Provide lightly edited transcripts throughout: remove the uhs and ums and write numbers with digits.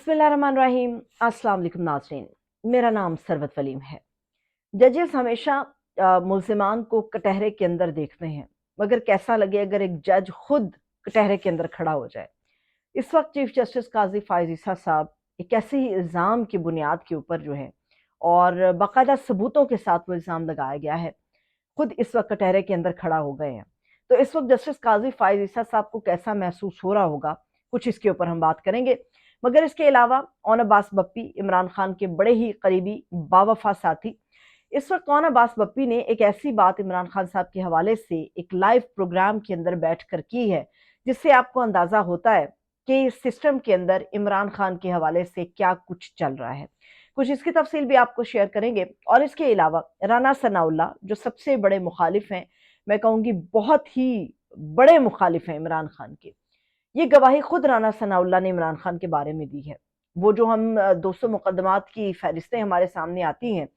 बिस्मिल्लाहिर्रहमानिर्रहीम। अस्सलाम वालेकुम नाज़रीन, मेरा नाम सरवत वलीम है। जजेस हमेशा मुल्ज़िमान को कटहरे के अंदर देखते हैं, मगर कैसा लगे अगर एक जज खुद कटहरे के अंदर खड़ा हो जाए। इस वक्त चीफ जस्टिस काजी फ़ाइज़ ईसा साहब एक ऐसे ही इल्ज़ाम की बुनियाद के ऊपर जो है और बाकायदा सबूतों के साथ वो इल्ज़ाम लगाया गया है, खुद इस वक्त कटहरे के अंदर खड़ा हो गए हैं। तो इस वक्त जस्टिस काजी फ़ाइज़ ईसा साहब को कैसा महसूस हो रहा होगा, कुछ इसके ऊपर हम बात करेंगे। मगर इसके अलावा ओन अब्बास बप्पी, इमरान खान के बड़े ही करीबी बावफा साथी, इस वक्त ओन अब्बास बप्पी ने एक ऐसी बात इमरान खान साहब के हवाले से एक लाइव प्रोग्राम के अंदर बैठकर की है, जिससे आपको अंदाजा होता है कि इस सिस्टम के अंदर इमरान खान के हवाले से क्या कुछ चल रहा है। कुछ इसकी तफसील भी आपको शेयर करेंगे। और इसके अलावा राना सनाउल्लाह जो सबसे बड़े मुखालिफ हैं, मैं कहूँगी बहुत ही बड़े मुखालिफ हैं इमरान खान के, ये गवाही खुद राना सनाउल्लाह ने इमरान खान के बारे में दी है। वो जो हम 200 मुकदमात की फहरिस्तें हमारे सामने आती हैं,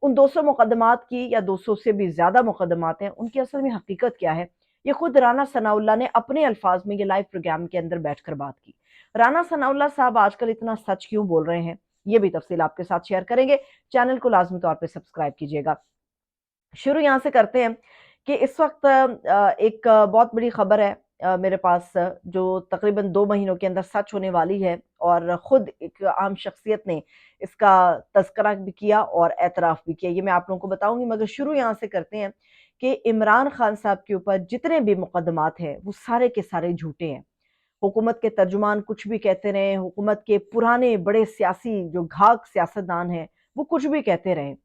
उन 200 मुकदमात की या 200 से भी ज़्यादा मुकदमात हैं, उनकी असल में हकीकत क्या है, ये खुद राना सनाउल्लाह ने अपने अल्फाज में ये लाइव प्रोग्राम के अंदर बैठकर बात की। राना सनाउल्लाह साहब आजकल इतना सच क्यों बोल रहे हैं, ये भी तफसील आपके साथ शेयर करेंगे। चैनल को लाजमी तौर पर सब्सक्राइब कीजिएगा। शुरू यहाँ से करते हैं कि इस वक्त एक बहुत बड़ी खबर है मेरे पास, जो तकरीबन 2 महीनों के अंदर सच होने वाली है और ख़ुद एक आम शख्सियत ने इसका तज़किरा भी किया और एतराफ़ भी किया। ये मैं आप लोगों को बताऊँगी, मगर शुरू यहाँ से करते हैं कि इमरान खान साहब के ऊपर जितने भी मुकदमात हैं, वो सारे के सारे झूठे हैं। हुकूमत के तर्जुमान कुछ भी कहते रहें, हुकूमत के पुराने बड़े सियासी जो घाक सियासतदान हैं, वो कुछ भी कहते रहें।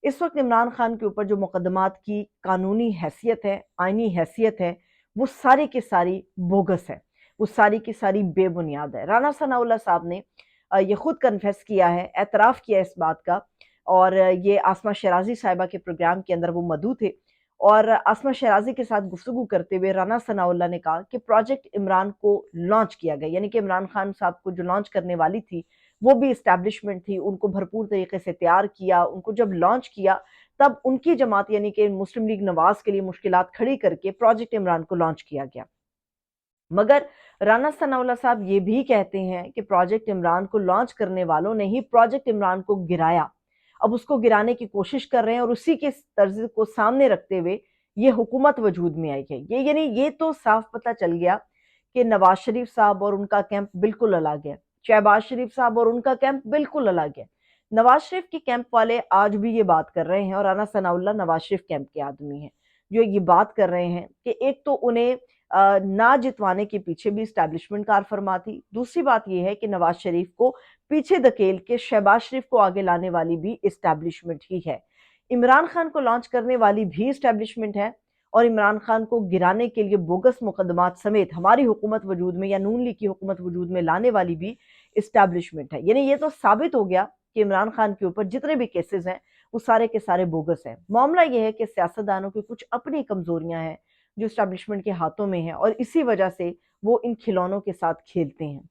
इस वक्त इमरान खान के ऊपर जो मुकदमात की कानूनी हैसियत है, आइनी हैसियत है, वो सारी की सारी बोगस है, वो सारी की सारी बेबुनियाद है। राना सनाउल्लाह साहब ने ये खुद कन्फेस किया है, एतराफ़ किया इस बात का। और ये आसमा शराजी साहिबा के प्रोग्राम के अंदर वो मौजूद थे और आसमा शराजी के साथ गुफ्तगू करते हुए राना सनाउल्लाह ने कहा कि प्रोजेक्ट इमरान को लॉन्च किया गया, यानी कि इमरान खान साहब को जो लॉन्च करने वाली थी वो भी इस्टेब्लिशमेंट थी, उनको भरपूर तरीके से तैयार किया। उनको जब लॉन्च किया तब उनकी जमात यानी कि मुस्लिम लीग नवाज के लिए मुश्किलात खड़ी करके प्रोजेक्ट इमरान को लॉन्च किया गया। मगर राना सनाउल्लाह साहब ये भी कहते हैं कि प्रोजेक्ट इमरान को लॉन्च करने वालों ने ही प्रोजेक्ट इमरान को गिराया, अब उसको गिराने की कोशिश कर रहे हैं और उसी के तर्ज को सामने रखते हुए ये हुकूमत वजूद में आई है। ये यानी ये तो साफ पता चल गया कि नवाज शरीफ साहब और उनका कैंप बिल्कुल अलग है, शहबाज शरीफ साहब और उनका कैंप बिल्कुल अलग है। नवाज शरीफ के कैंप वाले आज भी ये बात कर रहे हैं और राना सनाउल्लाह नवाज शरीफ कैंप के आदमी हैं, जो ये बात कर रहे हैं कि एक तो उन्हें ना जितवाने के पीछे भी इस्टेब्लिशमेंट कार फरमा थी। दूसरी बात यह है कि नवाज शरीफ को पीछे धकेल के शहबाज शरीफ को आगे लाने वाली भी इस्टेब्लिशमेंट ही है। इमरान खान को लॉन्च करने वाली भी इस्टेब्लिशमेंट है और इमरान खान को गिराने के लिए बोगस मुकदमात समेत हमारी हुकूमत वजूद में या नून लीग की हुकूमत वजूद में लाने वाली भी इस्टेब्लिशमेंट है। यानी ये तो साबित हो गया कि इमरान खान के ऊपर जितने भी केसेस हैं वो सारे के सारे बोगस हैं। मामला ये है कि सियासतदानों की कुछ अपनी कमजोरियां हैं जो इस्टेब्लिशमेंट के हाथों में है और इसी वजह से वो इन खिलौनों के साथ खेलते हैं।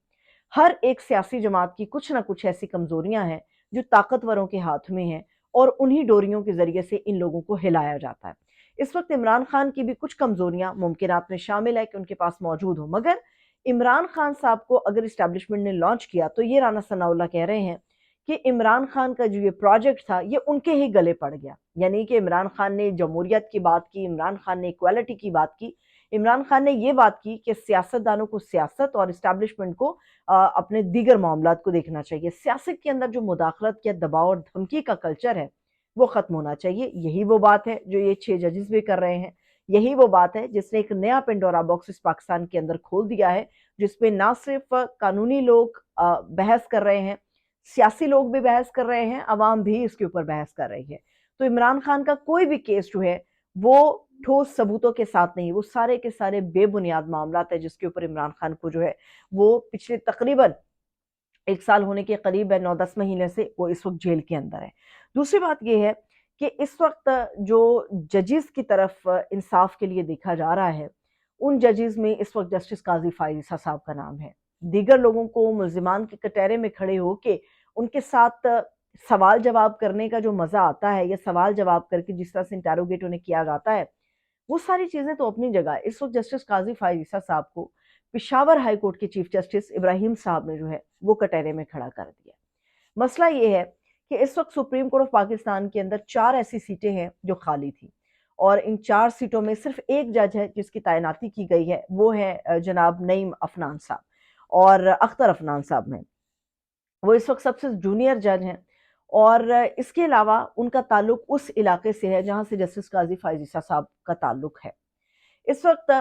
हर एक सियासी जमात की कुछ ना कुछ ऐसी कमजोरियां हैं जो ताकतवरों के हाथ में हैं और उन्हीं डोरियों के जरिए से इन लोगों को हिलाया जाता है। इस वक्त इमरान खान की भी कुछ कमजोरियां मुमकिनात में शामिल है कि उनके पास मौजूद हो, मगर इमरान खान साहब को अगर इस्टेब्लिशमेंट ने लॉन्च किया तो ये राना सनाउल्लाह कह रहे हैं कि इमरान खान का जो ये प्रोजेक्ट था ये उनके ही गले पड़ गया। यानी कि इमरान खान ने जमहूरियत की बात की, इमरान खान ने इक्वालिटी की बात की, इमरान खान ने ये बात की कि सियासतदानों को सियासत और इस्टेब्लिशमेंट को अपने दीगर मामलात को देखना चाहिए। सियासत के अंदर जो मुदाखलत या दबाव और धमकी का कल्चर है वो खत्म होना चाहिए। यही वो बात है जो ये 6 जजेस भी कर रहे हैं। यही वो बात है जिसने एक नया पेंडोरा बॉक्स इस पाकिस्तान के अंदर खोल दिया है, जिसपे ना सिर्फ कानूनी लोग बहस कर रहे हैं, सियासी लोग भी बहस कर रहे हैं, अवाम भी इसके ऊपर बहस कर रही है। तो इमरान खान का कोई भी केस जो है वो ठोस सबूतों के साथ नहीं, वो सारे के सारे बेबुनियाद मामलात है जिसके ऊपर इमरान खान को जो है वो पिछले तकरीबन 1 साल होने के करीब है, 9-10 महीने से वो इस वक्त जेल के अंदर है। दूसरी बात यह है कि इस वक्त जो जजेस की तरफ इंसाफ के लिए देखा जा रहा है, उन जजेस में इस वक्त जस्टिस काजी फ़ाइज़ ईसा साहब का नाम है। दीगर लोगों को मुल्जिमान के कटहरे में खड़े होके उनके साथ सवाल जवाब करने का जो मज़ा आता है या सवाल जवाब करके जिस तरह से इंटेरोगेट उन्हें किया जाता है, वो सारी चीज़ें तो अपनी जगह है। इस वक्त जस्टिस काजी फ़ाइज़ ईसा साहब को पेशावर हाई कोर्ट के चीफ जस्टिस इब्राहिम साहब ने जो है वो कटहरे में खड़ा कर दिया। मसला ये है कि इस वक्त सुप्रीम कोर्ट ऑफ पाकिस्तान के अंदर 4 ऐसी सीटें हैं जो खाली थी, और इन 4 सीटों में सिर्फ एक जज है जिसकी तैनाती की गई है, वो है जनाब नईम अफनान साहब, और अख्तर अफनान साहब हैं। वो इस वक्त सबसे जूनियर जज हैं, और इसके अलावा उनका ताल्लुक उस इलाके से है जहां से जस्टिस काजी फायज ईसा साहब का ताल्लुक है। इस वक्त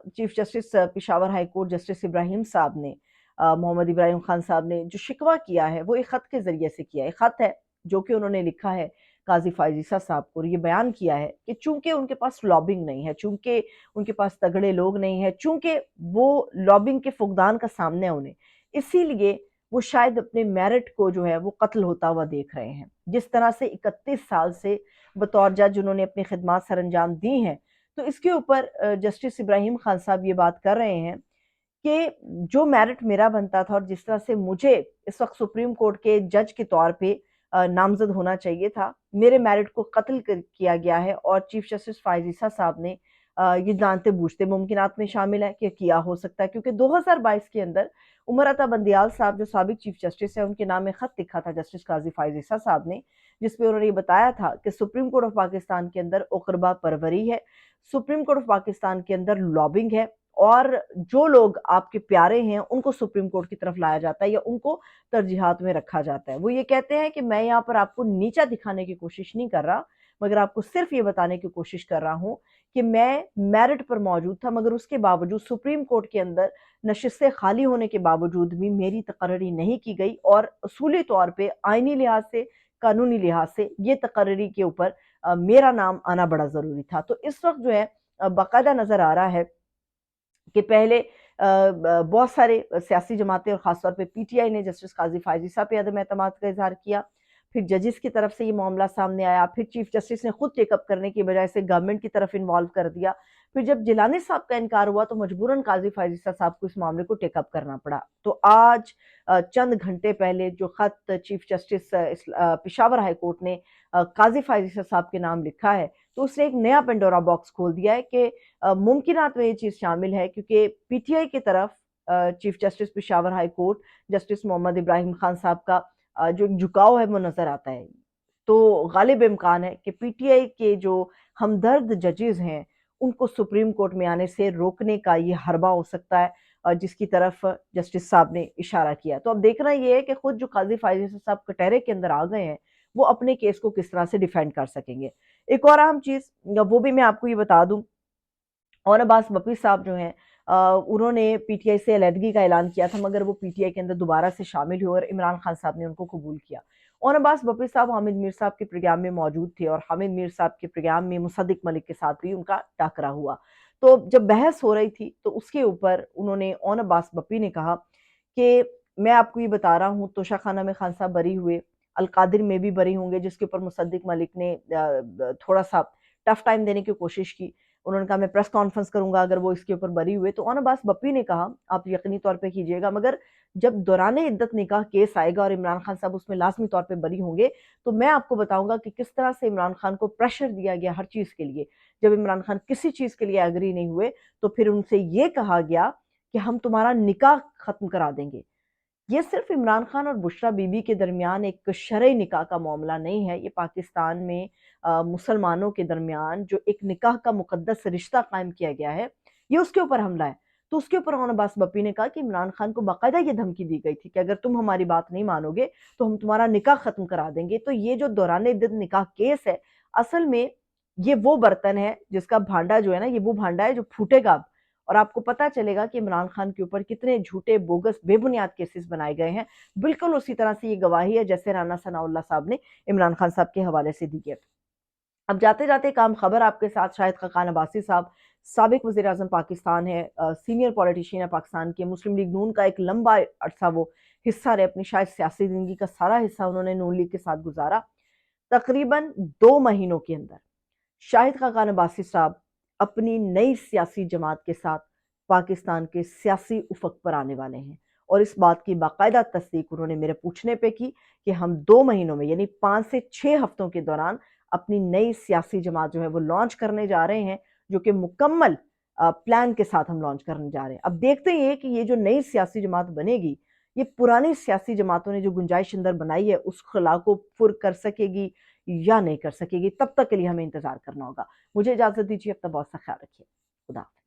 chief justice Peshawar high court justice Ibrahim साहब ने मोहम्मद इब्राहिम खान साहब ने जो शिकवा किया है वो एक ख़त के ज़रिए से किया है। ख़त है जो कि उन्होंने लिखा है काजी फायज ईसा साहब को, और ये बयान किया है कि चूंकि उनके पास लॉबिंग नहीं है, चूंकि उनके पास तगड़े लोग नहीं है, चूंकि वो लॉबिंग के फुकदान का सामने उन्हें, इसीलिए वो शायद अपने मेरिट को जो है वो कत्ल होता हुआ देख रहे हैं। जिस तरह से 31 साल से बतौर जज उन्होंने अपनी खिदमात सर अंजाम दी हैं, तो इसके ऊपर जस्टिस इब्राहिम खान साहब ये बात कर रहे हैं कि जो मेरिट मेरा बनता था और जिस तरह से मुझे इस वक्त सुप्रीम कोर्ट के जज के तौर पे नामजद होना चाहिए था, मेरे मेरिट को कत्ल किया गया है। और चीफ जस्टिस फायज ईसा साहब ने ये जानते बूझते मुमकिनात में शामिल है कि किया हो सकता है, क्योंकि 2022 के अंदर उमर अता बंदियाल साहब जो साबिक चीफ जस्टिस है, उनके नाम में खत लिखा था जस्टिस काजी फायज ईसा साहब ने, जिसपे उन्होंने ये बताया था कि सुप्रीम कोर्ट ऑफ पाकिस्तान के अंदर उकरबा परवरी है, सुप्रीम कोर्ट ऑफ पाकिस्तान के अंदर लॉबिंग है, और जो लोग आपके प्यारे हैं उनको सुप्रीम कोर्ट की तरफ लाया जाता है या उनको तरजीहात में रखा जाता है। वो ये कहते हैं कि मैं यहाँ पर आपको नीचा दिखाने की कोशिश नहीं कर रहा, मगर आपको सिर्फ ये बताने की कोशिश कर रहा हूँ कि मैं मेरिट पर मौजूद था, मगर उसके बावजूद सुप्रीम कोर्ट के अंदर नशिस्तें खाली होने के बावजूद भी मेरी तकर्री नहीं की गई, और असूली तौर पर आइनी लिहाज से, कानूनी लिहाज से ये तकर्री के ऊपर मेरा नाम आना बड़ा ज़रूरी था। तो इस वक्त जो है बाकायदा नज़र आ रहा है कि पहले बहुत सारे सियासी जमातें और ख़ासतौर पे पीटीआई ने जस्टिस काजी फायज ईसा पे अदम एतमाद का इजहार किया, फिर जजेस की तरफ से ये मामला सामने आया, फिर चीफ जस्टिस ने खुद टेकअप करने की बजाय से गवर्नमेंट की तरफ इन्वॉल्व कर दिया, फिर जब जिलानी साहब का इनकार हुआ तो मजबूरन काजी फायज ईसा साहब को इस मामले को टेकअप करना पड़ा। तो आज चंद घंटे पहले जो खत chief justice Peshawar high court ने काजी फायज ईसा साहब के नाम लिखा है, तो उसने एक नया पेंडोरा बॉक्स खोल दिया है कि मुमकिनात में ये चीज़ शामिल है, क्योंकि पीटीआई की तरफ chief justice Peshawar high court justice Mohammad Ibrahim Khan Sahab का जो झुकाव है वो नज़र आता है। तो गालिब इम्कान है कि पीटीआई के जो हमदर्द जजेस हैं उनको सुप्रीम कोर्ट में आने से रोकने का ये हरबा हो सकता है, जिसकी तरफ जस्टिस साहब ने इशारा किया। तो अब देखना ये है कि खुद जो काजी फायज साहब कटहरे के अंदर आ गए हैं वो अपने केस को किस तरह से डिफेंड कर सकेंगे। एक और अहम चीज़ वो भी मैं आपको ये बता दूं, और अब्बास बपी साहब जो हैं उन्होंने पीटीआई से अलहदगी का ऐलान किया था, मगर वो पीटीआई के अंदर दोबारा से शामिल हुए और इमरान खान साहब ने उनको कबूल किया। और अब्बास बपी साहब हामिद मीर साहब के प्रोग्राम में मौजूद थे, और हामिद मीर साहब के प्रोग्राम में मुसद्दिक मलिक के साथ भी उनका टाकरा हुआ। तो जब बहस हो रही थी तो उसके ऊपर उन्होंने ओन अब्बास बपी ने कहा कि मैं आपको ये बता रहा हूँ, तोशा खाना में खान साहब बरी हुए, अलकादिर में भी बरी होंगे, जिसके ऊपर मुसद्दिक मलिक ने थोड़ा सा टफ टाइम देने की कोशिश की। उन्होंने कहा मैं प्रेस कॉन्फ्रेंस करूंगा अगर वो इसके ऊपर बरी हुए। तो ओन अब्बास बप्पी ने कहा आप यकीनी तौर पे कीजिएगा, मगर जब दौरान इद्दत निकाह केस आएगा और इमरान खान साहब उसमें लाजमी तौर पे बरी होंगे, तो मैं आपको बताऊंगा कि किस तरह से इमरान खान को प्रेशर दिया गया हर चीज़ के लिए। जब इमरान खान किसी चीज़ के लिए एग्री नहीं हुए तो फिर उनसे ये कहा गया कि हम तुम्हारा निकाह ख़त्म करा देंगे। ये सिर्फ इमरान खान और बुशरा बीबी के दरमियान एक शरई निकाह का मामला नहीं है, ये पाकिस्तान में मुसलमानों के दरमियान जो एक निकाह का मुकद्दस रिश्ता कायम किया गया है, ये उसके ऊपर हमला है। तो उसके ऊपर उन्होंने अब्बास बप्पी ने कहा कि इमरान खान को बाकायदा ये धमकी दी गई थी कि अगर तुम हमारी बात नहीं मानोगे तो हम तुम्हारा निकाह खत्म करा देंगे। तो ये जो दौरान इद्दत निकाह केस है, असल में ये वो बर्तन है जिसका भांडा जो है ना, ये वो भांडा है जो फूटेगा अब, और आपको पता चलेगा कि इमरान खान के ऊपर कितने झूठे, बोगस, बेबुनियाद केसेस बनाए गए हैं। बिल्कुल उसी तरह से ये गवाही है जैसे राना सनाउल्लाह साहब ने इमरान खान साहब के हवाले से दी है। अब जाते जाते एक आम खबर आपके साथ, शाहिद खाकान अब्बासी साहब साबिक वज़ीर आज़म पाकिस्तान है, सीनियर पॉलिटिशियन है पाकिस्तान के, मुस्लिम लीग नून का एक लंबा अरसा वो हिस्सा रहे, अपनी शायद सियासी ज़िंदगी का सारा हिस्सा उन्होंने नून लीग के साथ गुजारा। तकरीबन 2 महीनों के अंदर शाहिद खाकान अब्बासी साहब अपनी नई सियासी जमात के साथ पाकिस्तान के सियासी उफक पर आने वाले हैं, और इस बात की बाकायदा तस्दीक उन्होंने मेरे पूछने पे की कि हम 2 महीनों में यानी 5 से 6 हफ्तों के दौरान अपनी नई सियासी जमात जो है वो लॉन्च करने जा रहे हैं, जो कि मुकम्मल پلان کے ساتھ ہم لانچ کرنے جا رہے ہیں۔ اب دیکھتے ہیں کہ یہ جو نئی سیاسی جماعت بنے گی، یہ پرانی سیاسی جماعتوں نے جو گنجائش اندر بنائی ہے اس خلا کو پر کر سکے گی یا نہیں کر سکے گی۔ تب تک کے لیے ہمیں انتظار کرنا ہوگا۔ مجھے اجازت دیجیے، اپنا بہت سا خیال رکھیے۔ خدا حافظ۔